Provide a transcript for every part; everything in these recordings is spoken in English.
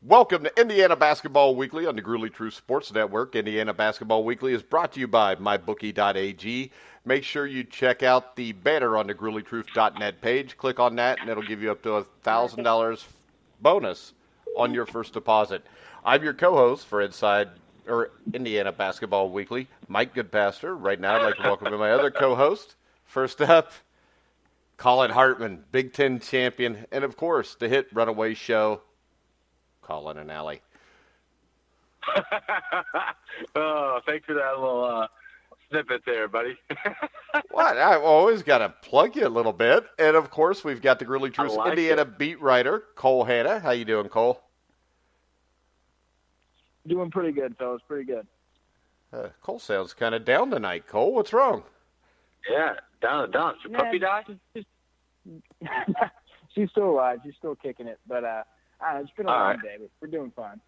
Welcome to Indiana Basketball Weekly on the Gruely True Sports Network. Indiana Basketball Weekly is brought to you by MyBookie.ag. Make sure you check out the banner on the GruelyTruth.net page. Click on that, and it'll give you up to $1,000 bonus on your first deposit. I'm your co-host for Indiana Basketball Weekly, Mike Goodpaster. Right now, I'd like to welcome my other co-host. First up, Collin Hartman, Big Ten champion, and of course, the hit Runaway show, Collin and Allie. Oh, thanks for that little snippet there, buddy. What? I've always got to plug you a little bit. And, of course, we've got the Gruely Truth Indiana beat writer, Cole Hanna. How you doing, Cole? Doing pretty good, fellas. Pretty good. Cole sounds kind of down tonight. Cole, what's wrong? Yeah, down in the dumps. Your puppy died? She's still alive. She's still kicking it. But I don't know, it's been a long day, but we're doing fine.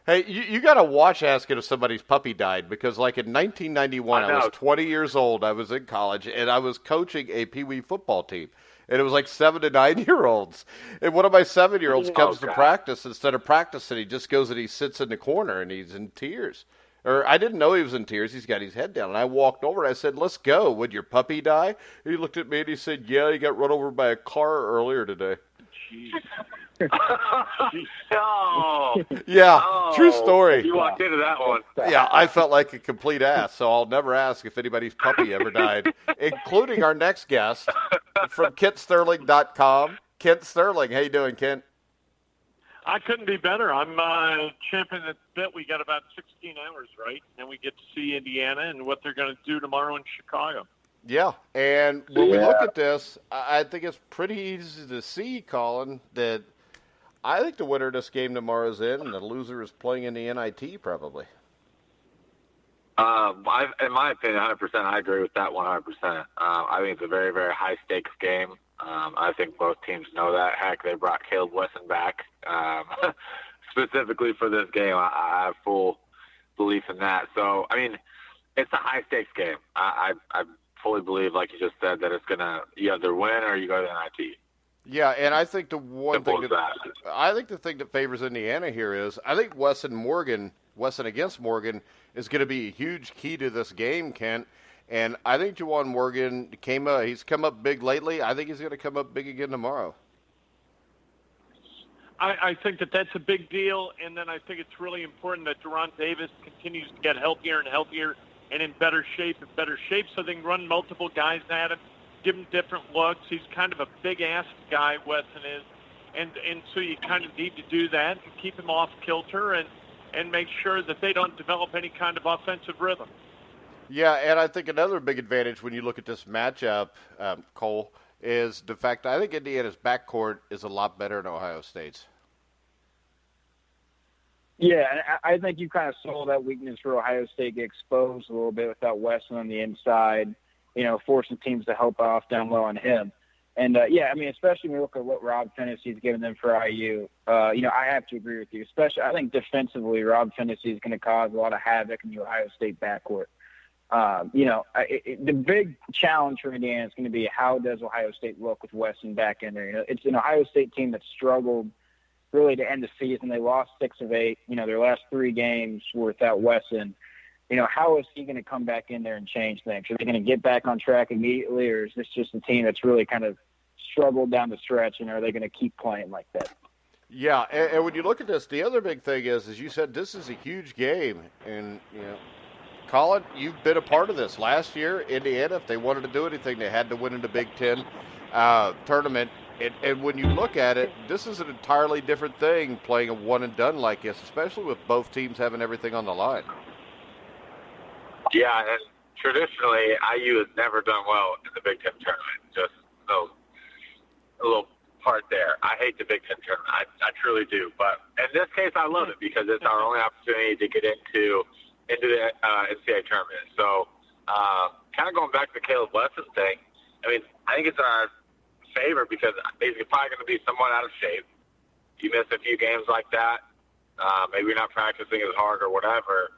Hey, you got to watch asking if somebody's puppy died, because like in 1991, I was 20 years old. I was in college, and I was coaching a Pee Wee football team. And it was like 7 to 9-year-olds. And one of my 7-year-olds comes to practice. Instead of practicing, he just goes and he sits in the corner, and he's in tears. Or I didn't know he was in tears. He's got his head down. And I walked over, and I said, "Let's go. Would your puppy die?" And he looked at me, and he said, "Yeah, he got run over by a car earlier today." Oh. Yeah, true story. You walked into that one. Yeah, I felt like a complete ass, so I'll never ask if anybody's puppy ever died, including our next guest from KentSterling.com. Kent Sterling. How you doing, Kent? I couldn't be better. I'm champing at the bit. We got about 16 hours, right? And we get to see Indiana and what they're going to do tomorrow in Chicago. Yeah, and when we look at this, I think it's pretty easy to see, Collin, that I think the winner of this game tomorrow is in, and the loser is playing in the NIT probably. In my opinion, 100%, I agree with that 100%. I think it's a very, very high-stakes game. I think both teams know that. Heck, they brought Caleb Wesson back specifically for this game. I have full belief in that. So, I mean, it's a high-stakes game. I fully believe, like you just said, that it's going to either win or you go to the NIT. Yeah, and I think the thing that favors Indiana here is I think Wesson against Morgan is going to be a huge key to this game, Kent. And I think Juwan Morgan he's come up big lately. I think he's going to come up big again tomorrow. I think that's a big deal, and then I think it's really important that Deron Davis continues to get healthier and healthier and in better shape, so they can run multiple guys at him, give him different looks. He's kind of a big-ass guy, Wesson is, and so you kind of need to do that and keep him off kilter and make sure that they don't develop any kind of offensive rhythm. Yeah, and I think another big advantage when you look at this matchup, Cole, is the fact that I think Indiana's backcourt is a lot better than Ohio State's. Yeah, and I think you kind of saw that weakness for Ohio State get exposed a little bit without Wesson on the inside, forcing teams to help off down low on him. And, I mean, especially when you look at what Rob Fennessy's given them for IU, I have to agree with you. Especially, I think defensively, Rob Fennessy is going to cause a lot of havoc in the Ohio State backcourt. The big challenge for Indiana is going to be how does Ohio State look with Wesson back in there. It's an Ohio State team that struggled really to end the season. They lost 6 of 8. Their last 3 games were without Wesson. How is he going to come back in there and change things? Are they going to get back on track immediately, or is this just a team that's really kind of struggled down the stretch, and are they going to keep playing like that? Yeah, and when you look at this, the other big thing is, as you said, this is a huge game, and Collin, you've been a part of this. Last year, Indiana, if they wanted to do anything, they had to win in the Big Ten tournament. And when you look at it, this is an entirely different thing playing a one-and-done like this, especially with both teams having everything on the line. Yeah, and traditionally, IU has never done well in the Big Ten tournament. Just a little part there. I hate the Big Ten tournament. I truly do. But in this case, I love it because it's our only opportunity to get into the NCAA tournament. So kind of going back to the Caleb Wesson thing, I mean, I think it's in our favor because he's probably going to be somewhat out of shape. You miss a few games like that, maybe you're not practicing as hard or whatever,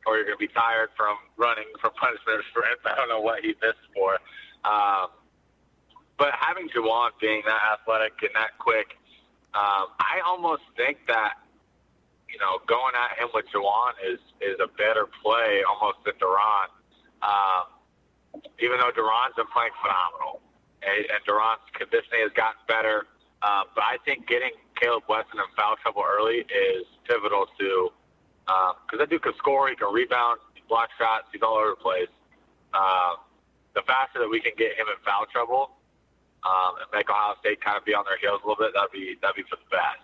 or you're going to be tired from running from punishment or sprints. I don't know what he missed for. But having Juwan being that athletic and that quick, I almost think that, going at him with Juwan is a better play almost than Duran. Even though Duran's been playing phenomenal, and Duran's conditioning has gotten better. But I think getting Caleb Weston in foul trouble early is pivotal to because that dude can score, he can rebound, he blocks shots, he's all over the place. The faster that we can get him in foul trouble and make Ohio State kind of be on their heels a little bit, that'd be for the best.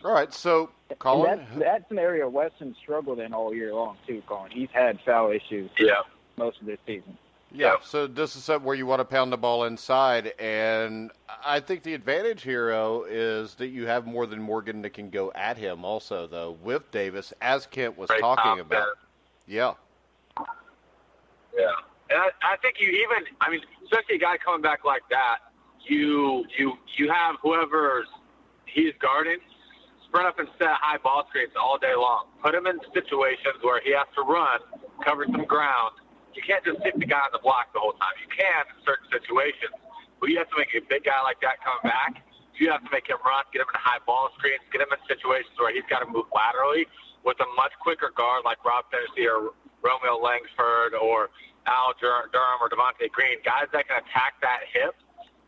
All right, so Collin, that's an area Weston struggled in all year long too. Collin, he's had foul issues most of this season. Yeah, so this is something where you want to pound the ball inside, and I think the advantage here, is that you have more than Morgan that can go at him also, though, with Davis, as Kent was talking about. Yeah. Yeah. And I think especially a guy coming back like that, you have whoever's he's guarding spread up and set high ball screens all day long. Put him in situations where he has to run, cover some ground. You can't just sit the guy on the block the whole time. You can in certain situations, but you have to make a big guy like that come back. You have to make him run, get him in high ball screens, get him in situations where he's got to move laterally with a much quicker guard like Rob Tennessee or Romeo Langsford or Al Durham or Devontae Green, guys that can attack that hip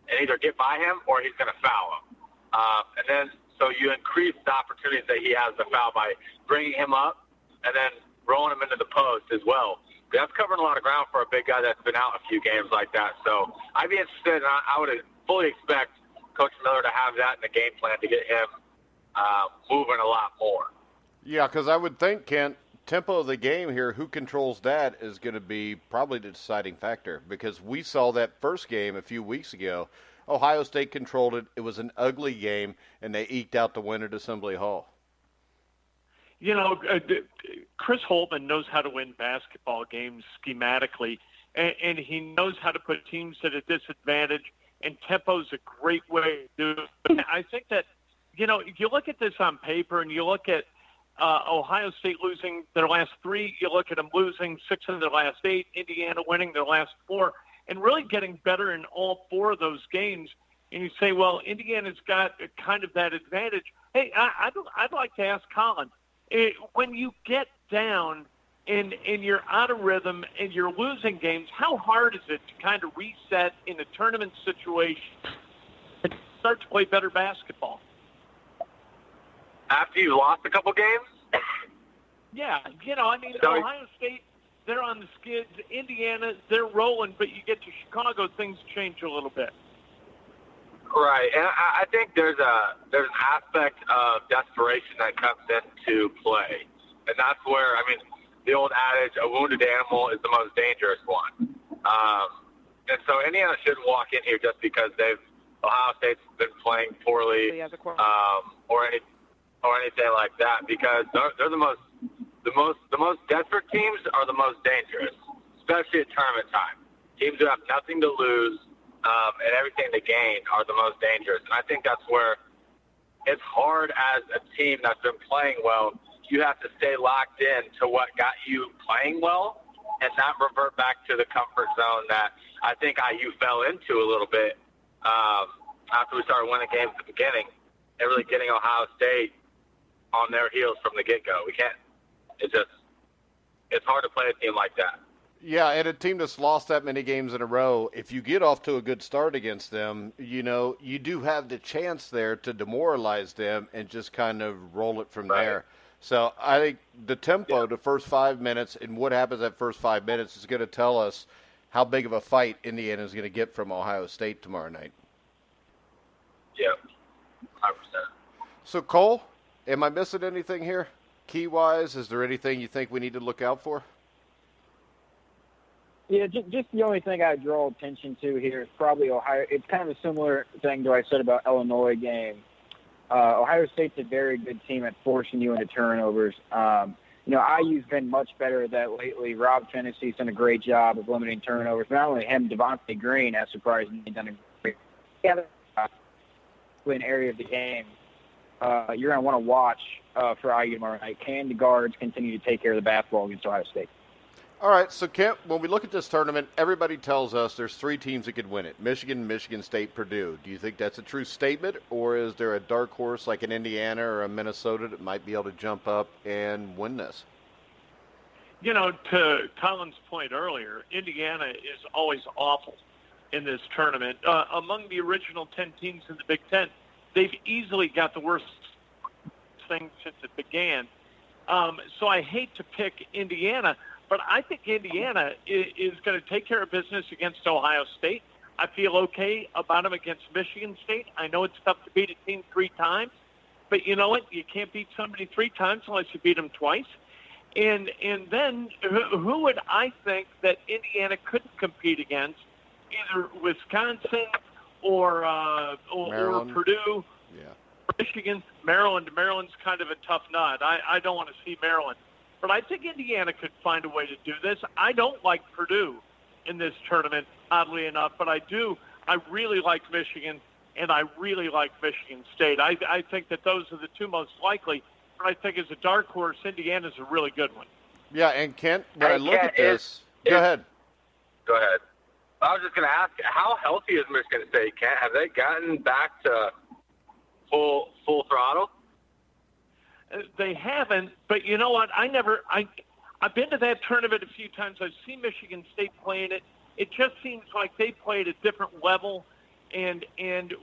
and either get by him or he's going to foul him. And then so you increase the opportunities that he has to foul by bringing him up and then rolling him into the post as well. That's covering a lot of ground for a big guy that's been out a few games like that. So I'd be interested, and I would fully expect Coach Miller to have that in the game plan to get him moving a lot more. Yeah, because I would think, Kent, tempo of the game here, who controls that is going to be probably the deciding factor, because we saw that first game a few weeks ago. Ohio State controlled it. It was an ugly game, and they eked out the win at Assembly Hall. Chris Holtman knows how to win basketball games schematically, and he knows how to put teams at a disadvantage, and tempo is a great way to do it. I think that, if you look at this on paper and you look at Ohio State losing their last 3, you look at them losing 6 of their last 8, Indiana winning their last 4, and really getting better in all 4 of those games, and you say, well, Indiana's got kind of that advantage. Hey, I'd like to ask Collin, when you get down and you're out of rhythm and you're losing games, how hard is it to kind of reset in a tournament situation and start to play better basketball? After you lost a couple games? Yeah, Ohio State, they're on the skids. Indiana, they're rolling, but you get to Chicago, things change a little bit. Right, and I think there's an aspect of desperation that comes into play, and that's where the old adage, a wounded animal is the most dangerous one. And so Indiana shouldn't walk in here just because Ohio State's been playing poorly, or anything like that, because they're the most desperate teams are the most dangerous, especially at tournament time. Teams who have nothing to lose. And everything to gain are the most dangerous. And I think that's where it's hard as a team that's been playing well. You have to stay locked in to what got you playing well and not revert back to the comfort zone that I think IU fell into a little bit after we started winning games at the beginning and really getting Ohio State on their heels from the get-go. We can't – it's hard to play a team like that. Yeah, and a team that's lost that many games in a row, if you get off to a good start against them, you do have the chance there to demoralize them and just kind of roll it from there. So I think the tempo, the first 5 minutes, and what happens that first 5 minutes is going to tell us how big of a fight Indiana is going to get from Ohio State tomorrow night. Yeah, 100%. So, Cole, am I missing anything here? Key-wise, is there anything you think we need to look out for? Yeah, just the only thing I draw attention to here is probably Ohio. It's kind of a similar thing to what I said about Illinois game. Ohio State's a very good team at forcing you into turnovers. IU's been much better at that lately. Rob Tennessee's done a great job of limiting turnovers. Not only him, Devontae Green has surprisingly done a great job. An area of the game you're going to want to watch for IU tomorrow night. Can the guards continue to take care of the basketball against Ohio State? All right, so Kent, when we look at this tournament, everybody tells us there's 3 teams that could win it: Michigan, Michigan State, Purdue. Do you think that's a true statement, or is there a dark horse like an Indiana or a Minnesota that might be able to jump up and win this? To Colin's point earlier, Indiana is always awful in this tournament. Among the original 10 teams in the Big Ten, they've easily got the worst thing since it began. So I hate to pick Indiana, but I think Indiana is going to take care of business against Ohio State. I feel okay about them against Michigan State. I know it's tough to beat a team 3 times, but you know what? You can't beat somebody 3 times unless you beat them twice. And then who would I think that Indiana couldn't compete against? Either Wisconsin or Purdue, Michigan, Maryland. Maryland's kind of a tough nut. I don't want to see Maryland. But I think Indiana could find a way to do this. I don't like Purdue in this tournament, oddly enough, but I do. I really like Michigan, and I really like Michigan State. I think that those are the 2 most likely. But I think as a dark horse, Indiana's a really good one. Yeah, and Kent, when I look at this, go ahead. Go ahead. I was just going to ask, how healthy is Michigan State? Kent, have they gotten back to full throttle? They haven't, but you know what? I've been to that tournament a few times. I've seen Michigan State playing it. It just seems like they play at a different level, and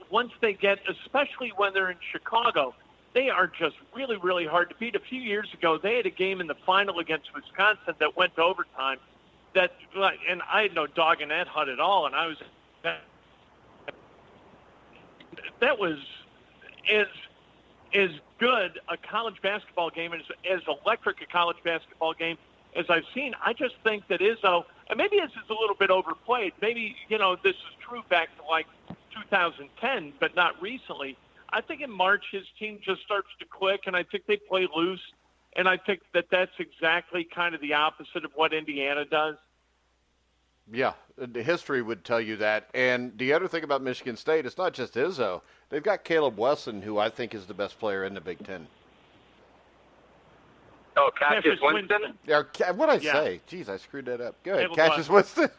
once they get, especially when they're in Chicago, they are just really, really hard to beat. A few years ago, they had a game in the final against Wisconsin that went to overtime. And I had no dog in that hunt at all, and that was as good a college basketball game, as electric a college basketball game as I've seen. I just think that Izzo, and maybe this is a little bit overplayed. Maybe, this is true back to like 2010, but not recently. I think in March his team just starts to click, and I think they play loose, and I think that that's exactly kind of the opposite of what Indiana does. Yeah, the history would tell you that. And the other thing about Michigan State, it's not just Izzo. They've got Caleb Wesson, who I think is the best player in the Big Ten. Oh, Cassius Winston? Yeah, what'd I say? Jeez, I screwed that up. Go ahead, Cassius Winston.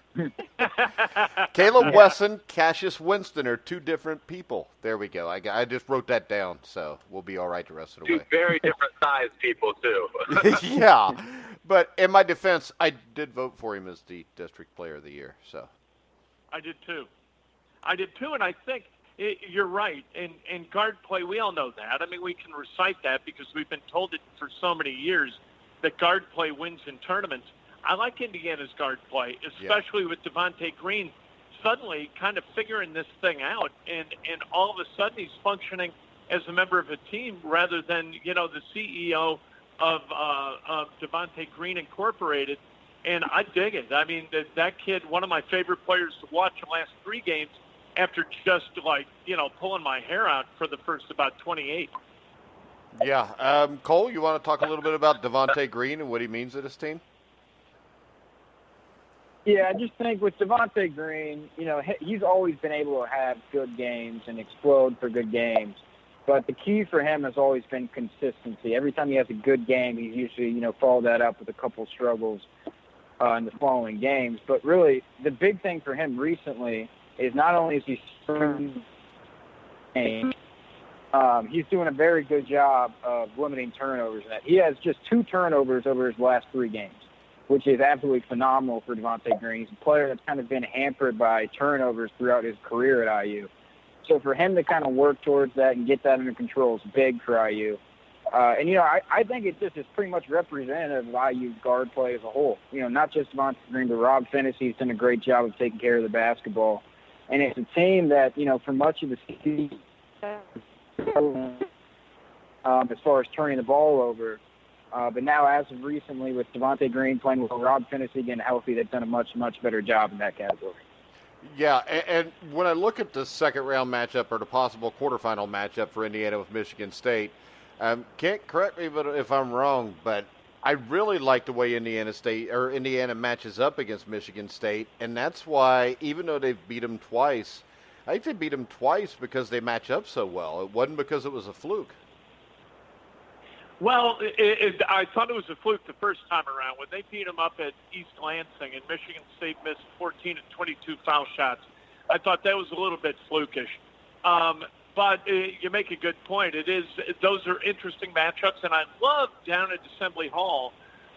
Caleb Wesson, Cassius Winston are 2 different people. There we go. I just wrote that down, so we'll be all right the rest of the way. 2 very different sized people, too. Yeah, but in my defense, I did vote for him as the District Player of the Year. So I did too, and I think you're right. And guard play, we all know that. I mean, we can recite that because we've been told it for so many years that guard play wins in tournaments. I like Indiana's guard play, especially with Devontae Green suddenly kind of figuring this thing out, and all of a sudden he's functioning as a member of a team rather than, the CEO of Devontae Green Incorporated. And I dig it. I mean, that kid, one of my favorite players to watch the last 3 games, after just pulling my hair out for the first about 28. Yeah. Cole, you want to talk a little bit about Devontae Green and what he means to this team? Yeah, I just think with Devontae Green, he's always been able to have good games and explode for good games. But the key for him has always been consistency. Every time he has a good game, he's usually, followed that up with a couple struggles in the following games. But really, the big thing for him recently is not only is he scoring games, he's doing a very good job of limiting turnovers. He has just 2 turnovers over his last 3 games, which is absolutely phenomenal for Devontae Green. He's a player that's kind of been hampered by turnovers throughout his career at IU. So for him to kind of work towards that and get that under control is big for IU. I think it just is pretty much representative of IU's guard play as a whole. Not just Devontae Green, but Rob Fennessy's done a great job of taking care of the basketball. And it's a team that, for much of the season, as far as turning the ball over. But now, as of recently, with Devontae Green playing with Rob Fennessy getting healthy, they've done a much, much better job in that category. Yeah, and when I look at the second-round matchup or the possible quarterfinal matchup for Indiana with Michigan State, can't correct me if I'm wrong, but I really like the way Indiana matches up against Michigan State, and that's why, even though they've beat them twice, I think they beat them twice because they match up so well. It wasn't because it was a fluke. Well, I thought it was a fluke the first time around. When they beat them up at East Lansing and Michigan State missed 14 and 22 foul shots, I thought that was a little bit flukish. But you make a good point. Those are interesting matchups, and I love down at Assembly Hall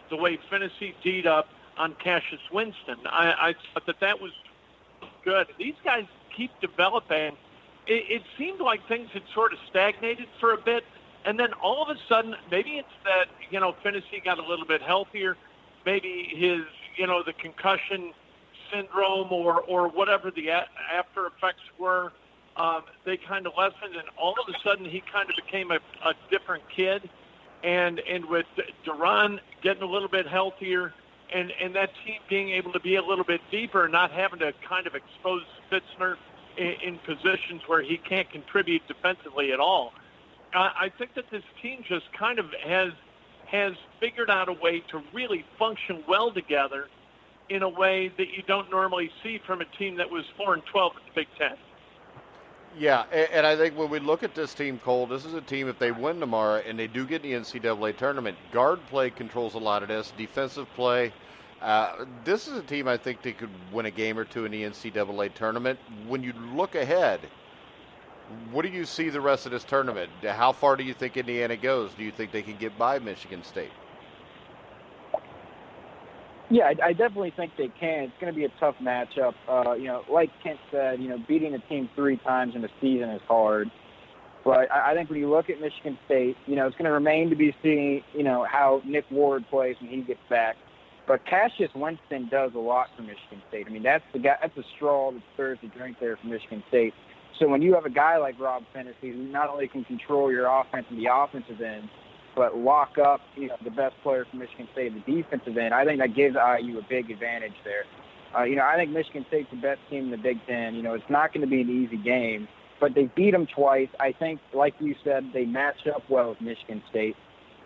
the way Finney D'd up on Cassius Winston. I thought that was good. These guys keep developing. It seemed like things had sort of stagnated for a bit. And then all of a sudden, maybe it's that, Finney got a little bit healthier. Maybe his, the concussion syndrome or whatever the after effects were, they kind of lessened. And all of a sudden, he kind of became a different kid. And with Duran getting a little bit healthier and that team being able to be a little bit deeper, not having to kind of expose Fitzner in positions where he can't contribute defensively at all. I think that this team just kind of has figured out a way to really function well together in a way that you don't normally see from a team that was 4-12 at the Big Ten. Yeah, and I think when we look at this team, Cole, this is a team, if they win tomorrow and they do get in the NCAA tournament, guard play controls a lot of this, defensive play. This is a team I think they could win a game or two in the NCAA tournament. When you look ahead, what do you see the rest of this tournament? How far do you think Indiana goes? Do you think they can get by Michigan State? Yeah, I definitely think they can. It's going to be a tough matchup. Like Kent said, beating a team 3 times in a season is hard. But I think when you look at Michigan State, it's going to remain to be seen, how Nick Ward plays when he gets back. But Cassius Winston does a lot for Michigan State. I mean, that's a straw that stirs the drink there for Michigan State. So when you have a guy like Rob Finney who not only can control your offense in the offensive end, but lock up the best player from Michigan State in the defensive end, I think that gives IU a big advantage there. I think Michigan State's the best team in the Big Ten. It's not going to be an easy game, but they beat them twice. I think, like you said, they match up well with Michigan State,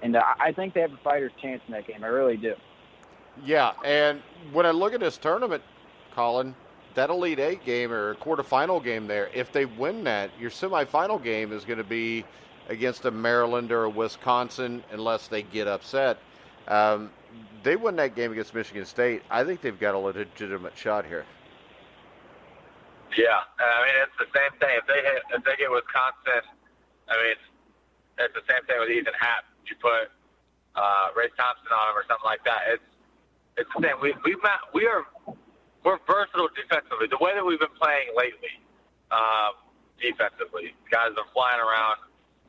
and I think they have a fighter's chance in that game. I really do. Yeah, and when I look at this tournament, Collin, that Elite Eight game or quarterfinal game there, if they win that, your semifinal game is going to be against a Maryland or a Wisconsin unless they get upset. They win that game against Michigan State, I think they've got a legitimate shot here. Yeah, I mean, it's the same thing. If they get Wisconsin, I mean, it's the same thing with Ethan Happ. You put Ray Thompson on him or something like that. It's the same. We're versatile defensively. The way that we've been playing lately, defensively, guys are flying around,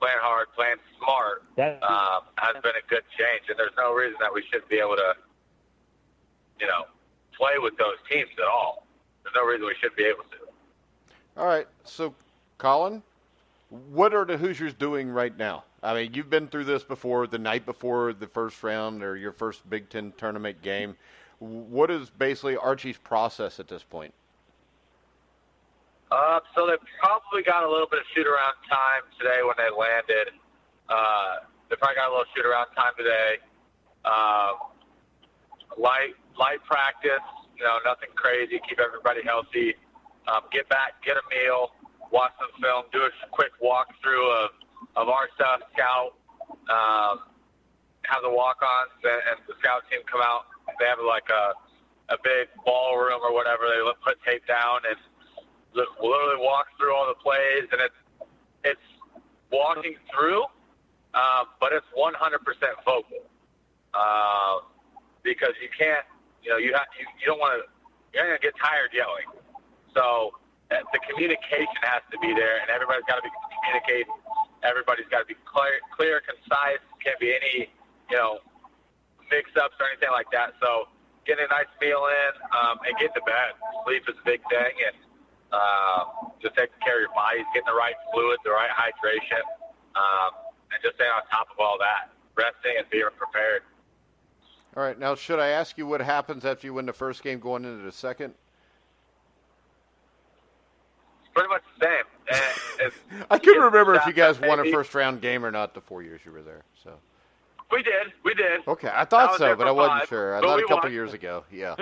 playing hard, playing smart, has been a good change. And there's no reason that we shouldn't be able to, play with those teams at all. There's no reason we shouldn't be able to. All right. So, Collin, what are the Hoosiers doing right now? I mean, you've been through this before, the night before the first round or your first Big Ten tournament game. What is basically Archie's process at this point? So they probably got a little bit of shoot-around time today when they landed. They probably got a little shoot-around time today. Light practice, nothing crazy. Keep everybody healthy. Get back, get a meal, watch some film, do a quick walkthrough of our stuff, scout, have the walk-ons and the scout team come out. They have like a big ballroom or whatever. They put tape down and literally walk through all the plays, and it's walking through, but it's 100% vocal because you can't, you don't want to, you're going to get tired yelling. So the communication has to be there, and everybody's got to be communicating. Everybody's got to be clear, concise. Can't be any, mix-ups or anything like that. So getting a nice meal in and getting to bed. Sleep is a big thing, and just taking care of your bodies, getting the right fluid, the right hydration, and just staying on top of all that, resting and being prepared. All right. Now, should I ask you what happens after you win the first game going into the second? Pretty much the same. I couldn't remember if you guys won a first-round game or not the 4 years you were there. So we did. Okay, I thought so, but I wasn't sure. I thought a couple years ago. Yeah.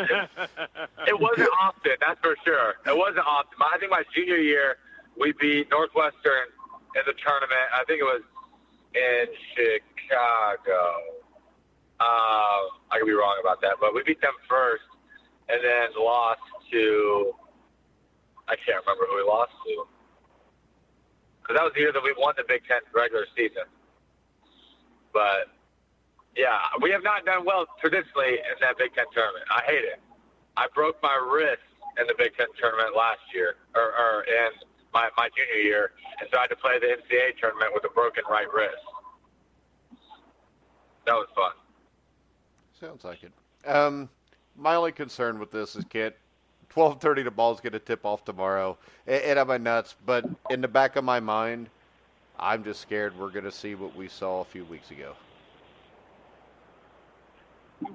It wasn't often, that's for sure. It wasn't often. I think my junior year, we beat Northwestern in the tournament. I think it was in Chicago. I could be wrong about that, but we beat them first and then lost to, I can't remember who we lost to. Because that was the year that we won the Big Ten regular season. But, yeah, we have not done well traditionally in that Big Ten tournament. I hate it. I broke my wrist in the Big Ten tournament last year, or in my junior year, and so I had to play the NCAA tournament with a broken right wrist. That was fun. Sounds like it. My only concern with this is, Kent, 12:30 the ball's going to tip off tomorrow. And I'm nuts, but in the back of my mind, I'm just scared we're going to see what we saw a few weeks ago.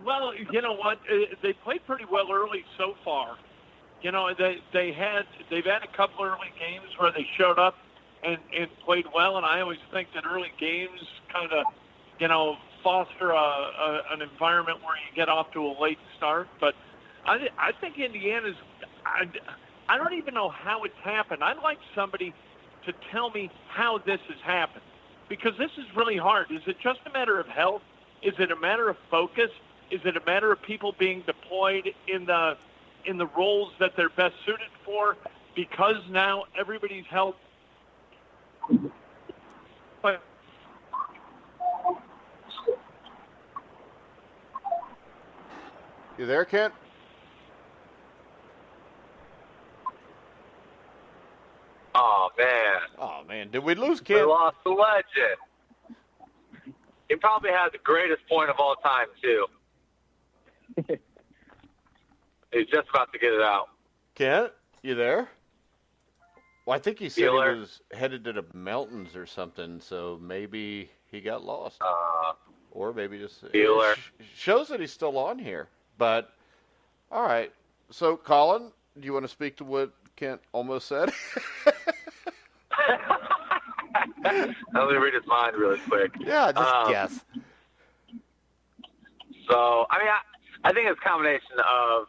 Well, you know what? They played pretty well early so far. You know, they've had a couple early games where they showed up and played well, and I always think that early games kind of, you know, foster an environment where you get off to a late start. But I think Indiana's. I don't even know how it's happened. I'd like somebody to tell me how this has happened, because this is really hard. Is it just a matter of health? Is it a matter of focus? Is it a matter of people being deployed in the roles that they're best suited for? Because now everybody's health. But You there, Kent? Oh, man. Did we lose We Kent? lost the legend. He probably had the greatest point of all time, too. He's just about to get it out. Kent, you there? Well, I think he said Bueller. he was headed to the mountains or something, so maybe he got lost. Or maybe just Bueller. Shows that he's still on here. But, all right. So, Collin, do you want to speak to what Kent almost said? Let me read his mind really quick. Yeah, just guess. So, I mean, I think it's a combination of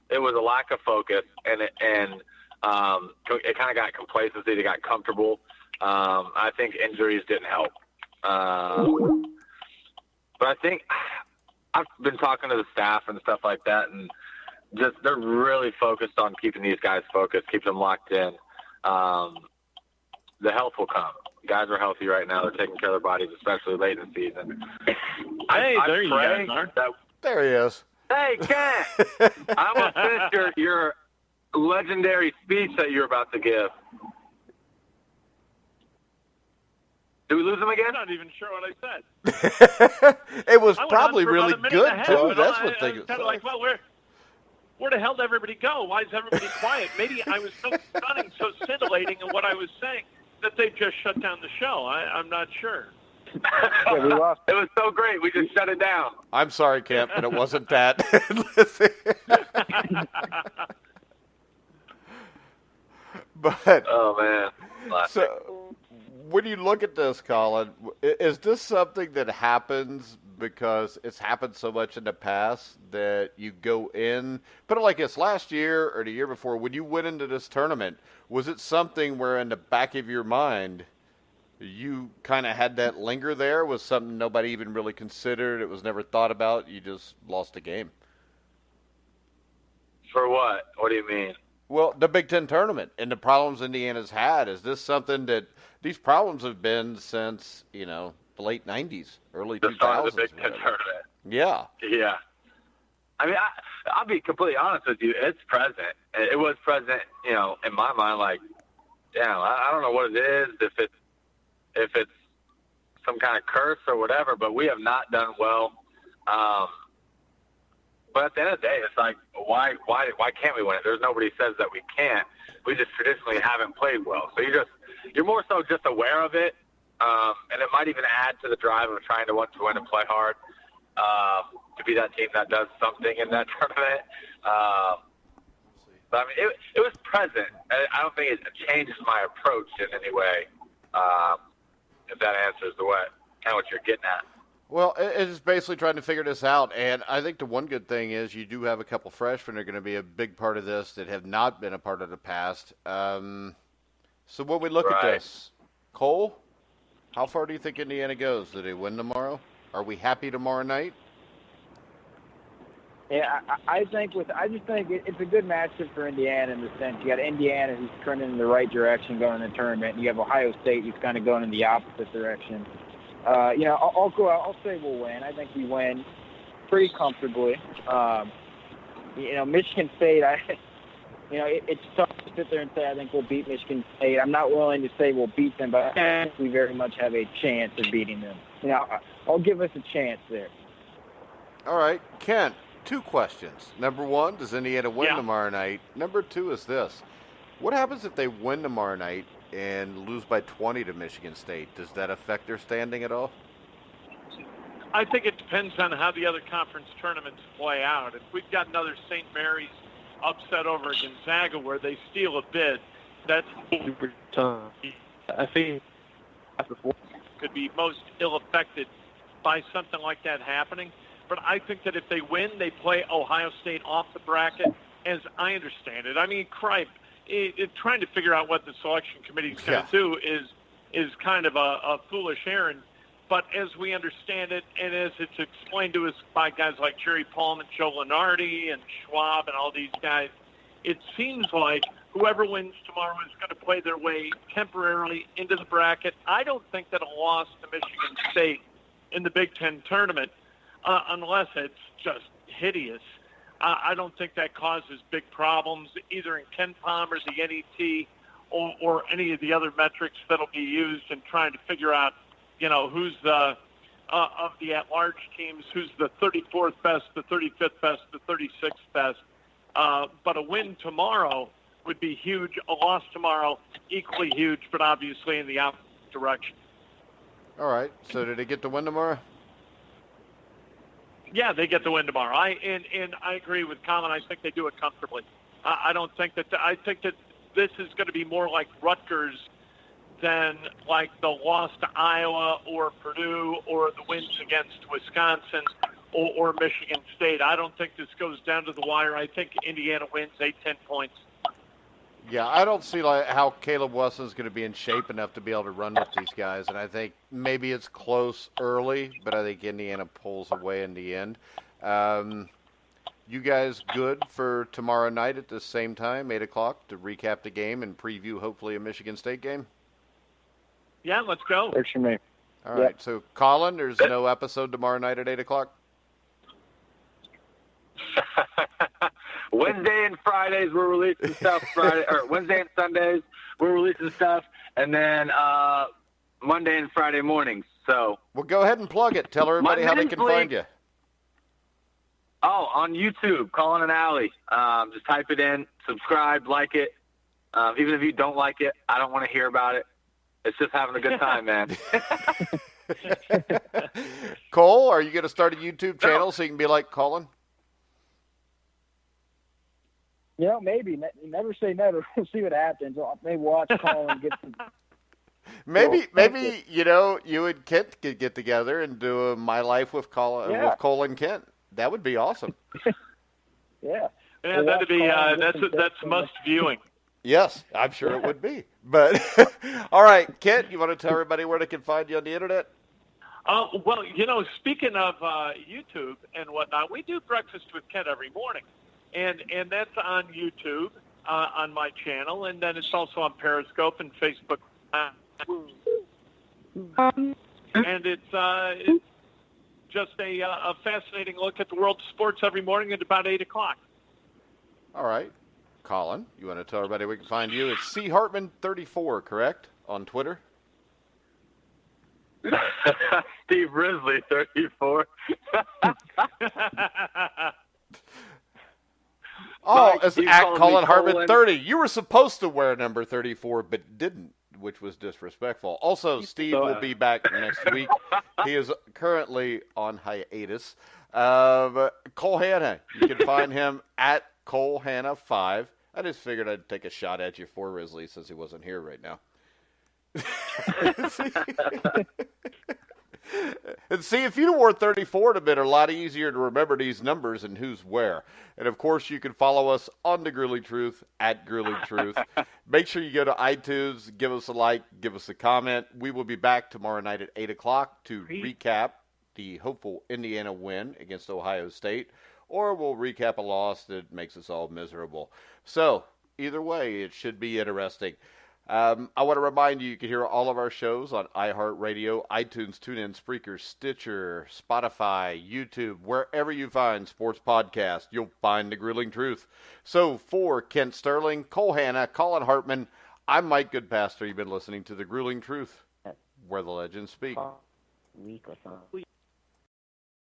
it was a lack of focus, and it kind of got complacency. They got comfortable. I think injuries didn't help. But I think I've been talking to the staff and stuff like that, and just they're really focused on keeping these guys focused, keeping them locked in. The health will come. Guys are healthy right now. They're taking care of their bodies, especially late in the season. Hey, there you guys are. There he is. Hey, Ken! I almost finished your legendary speech that you're about to give. Did we lose him again? I'm not even sure what I said. It was I went probably on for really about a minute good, and a half, too. and That's I what things was kind of like, well, where the hell did everybody go? Why is everybody quiet? Maybe I was so stunning, so scintillating in what I was saying that they just shut down the show. I'm not sure. Yeah, we lost. It was so great. We just shut it down. I'm sorry, Kent, but it wasn't that. But Oh, man. Classic. so, when you look at this, Collin, is this something that happens because it's happened so much in the past that you go in, put it like this, last year or the year before, when you went into this tournament, was it something where in the back of your mind you kind of had that linger there? Was something nobody even really considered? It was never thought about? You just lost a game? For what? What do you mean? Well, the Big Ten tournament and the problems Indiana's had, is this something that these problems have been since, the late 90s, early The 2000s? start of the Big Ten whatever. tournament. Yeah. Yeah. I mean, I'll be completely honest with you. It's present. It was present, in my mind. Like, damn, I don't know what it is. If it's some kind of curse or whatever, but we have not done well. But at the end of the day, it's like, why can't we win it? There's nobody says that we can't. We just traditionally haven't played well. So you're more so just aware of it, and it might even add to the drive of trying to want to win and play hard, to be that team that does something in that tournament. But I mean, it was present. I don't think it changes my approach in any way. If that answers kind of what you're getting at. Well, it's basically trying to figure this out, and I think the one good thing is you do have a couple freshmen that are going to be a big part of this that have not been a part of the past. So when we look at Right. this, Cole, How far do you think Indiana goes? Do they win tomorrow? Are we happy tomorrow night? Yeah, I just think it's a good matchup for Indiana in the sense you got Indiana who's trending in the right direction going in the tournament, and you have Ohio State who's kind of going in the opposite direction. I'll say we'll win. I think we win pretty comfortably. Michigan State, it's tough to sit there and say I think we'll beat Michigan State. I'm not willing to say we'll beat them, but I think we very much have a chance of beating them. I'll give us a chance there. All right, Kent. 2 questions. Number 1, does Indiana win tomorrow night? Number 2 is this. What happens if they win tomorrow night and lose by 20 to Michigan State? Does that affect their standing at all? I think it depends on how the other conference tournaments play out. If we've got another St. Mary's upset over Gonzaga where they steal a bid, that's super tough. I think could be most ill-affected by something like that happening. But I think that if they win, they play Ohio State off the bracket, as I understand it. I mean, trying to figure out what the selection committee is going to do is kind of a foolish errand. But as we understand it, and as it's explained to us by guys like Jerry Palm and Joe Lenardi and Schwab and all these guys, it seems like whoever wins tomorrow is going to play their way temporarily into the bracket. I don't think that a loss to Michigan State in the Big Ten tournament, unless it's just hideous, I don't think that causes big problems either in Ken Palm or the NET or any of the other metrics that'll be used in trying to figure out, who's the of the at-large teams, who's the 34th best, the 35th best, the 36th best. But a win tomorrow would be huge. A loss tomorrow, equally huge, but obviously in the opposite direction. All right. So did they get the win tomorrow? Yeah, they get the win tomorrow. I agree with Collin. I think they do it comfortably. I think that this is going to be more like Rutgers than like the loss to Iowa or Purdue or the wins against Wisconsin or Michigan State. I don't think this goes down to the wire. I think Indiana wins 8-10 points. Yeah, I don't see how Caleb Wesson's going to be in shape enough to be able to run with these guys, and I think maybe it's close early, but I think Indiana pulls away in the end. You guys good for tomorrow night at the same time, 8 o'clock, to recap the game and preview hopefully a Michigan State game? Yeah, let's go. Works for me. All right, so Collin, there's no episode tomorrow night at 8 o'clock? Wednesday and Fridays we're releasing stuff. Wednesday and Sundays we're releasing stuff, and then Monday and Friday mornings. So, well, go ahead and plug it. Tell everybody how they can find you. Oh, on YouTube, Collin and Allie. Just type it in, subscribe, like it. Even if you don't like it, I don't want to hear about it. It's just having a good time, man. Cole, are you going to start a YouTube channel so you can be like Collin? Maybe. Never say never. We'll see what happens. Maybe watch Collin get some. Maybe you and Kent could get together and do a My Life with Collin Kent. That would be awesome. Yeah. Yeah, that'd be that's must viewing. Yes, I'm sure it would be. But all right, Kent, you want to tell everybody where they can find you on the internet? Well, speaking of YouTube and whatnot, we do Breakfast with Kent every morning. And that's on YouTube, on my channel, and then it's also on Periscope and Facebook. And it's just a fascinating look at the world of sports every morning at about 8 o'clock. All right. Collin, you want to tell everybody where we can find you? It's C. Hartman34, correct, on Twitter? Steve Risley, 34. Oh, it's at Collin Hartman 30. You were supposed to wear number 34, but didn't, which was disrespectful. Also, Steve will be back next week. He is currently on hiatus. Cole Hanna, you can find him at Cole Hanna 5. I just figured I'd take a shot at you for Risley since he wasn't here right now. And see, if you'd wore 34, it would have been a lot easier to remember these numbers and who's where. And, of course, you can follow us on the Gruely Truth, at Gruely Truth. Make sure you go to iTunes, give us a like, give us a comment. We will be back tomorrow night at 8 o'clock to recap the hopeful Indiana win against Ohio State, or we'll recap a loss that makes us all miserable. So, either way, it should be interesting. I want to remind you can hear all of our shows on iHeartRadio, iTunes, TuneIn, Spreaker, Stitcher, Spotify, YouTube, wherever you find sports podcasts, you'll find The Grueling Truth. So for Kent Sterling, Cole Hanna, Collin Hartman, I'm Mike Goodpaster. You've been listening to The Grueling Truth, where the legends speak. Week or so.